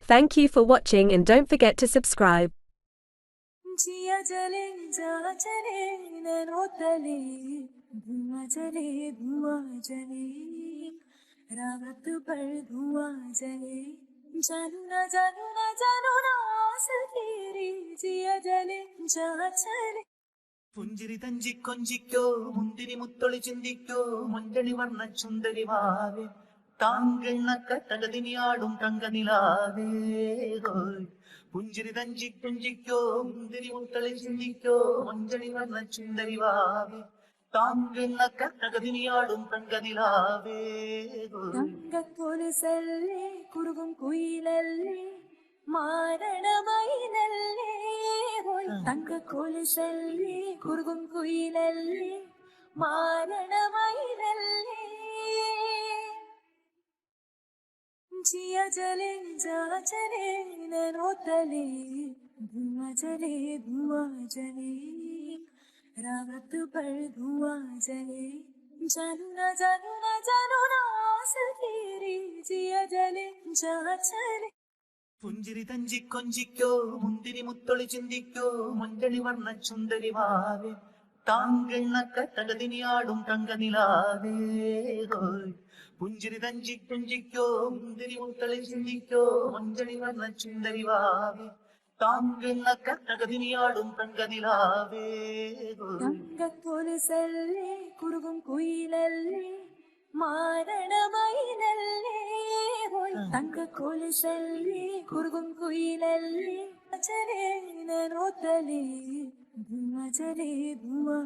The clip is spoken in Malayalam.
Thank you for watching and don't forget to subscribe. जिया जले जा चले नैनो तले धुआं जले रात पर धुआं जले जानू ना आस तेरी जिया जले जा चले പുഞ്ചിരി തഞ്ചി കൊഞ്ചിക്കോ മുന്തിരി മുത്തൊളി ചിന്തിക്കോ മഞ്ചണി വർണ്ണ ചുന്ദരി വാവേ താങ്കെണ്ണക്ക തകതിനിയാടും തങ്കനിലാവേ പുഞ്ചിരി തഞ്ചി കൊഞ്ചിക്കോ മുന്തിരി മുത്തൊളി ചിന്തിക്കോ മഞ്ചണി വർണ്ണ ചുന്ദരി വാവേ താങ്കെണ്ണക്ക തകതിനിയാടും തങ്കനിലാവേ തങ്കക്കൊലുസല്ലേ കുറുകും കുയിലല്ലേ മാരണമയിലല്ലേ തങ്കക്കൊലുസല്ലേ കുറുകും കുയിലല്ലേ മാരണമയിലല്ലേ जिया जले जा चले नैनो तले धुआं जले रात पर धुआं जले जानू ना आस तेरी जिया जले जा चले പുഞ്ചിരി തഞ്ചി കൊഞ്ചിക്കോ മുന്തിരി മുത്തൊളി ചിന്തിക്കോ മഞ്ചണി വർണ്ണ ചുന്ദരി വാവേ താങ്കെണ്ണക്ക തകതിനിയാടും തങ്കനിലാവേ പുഞ്ചിരി തഞ്ചി കൊഞ്ചിക്കോ മുന്തിരി മുത്തൊളി ചിന്തിക്കോ മഞ്ചണി വർണ്ണ ചുന്ദരി വാവേ താങ്കെണ്ണക്ക തകതിനിയാടും തങ്കനിലാവേ തങ്കക്കൊലുസല്ലേ കുറുകും കുയിലല്ലേ മാരണമയിലല്ലേ തങ്കക്കൊലുസല്ലേ കുറുകും കുയിലല്ലേ ചലേ നൈനോ തലേ ധുആ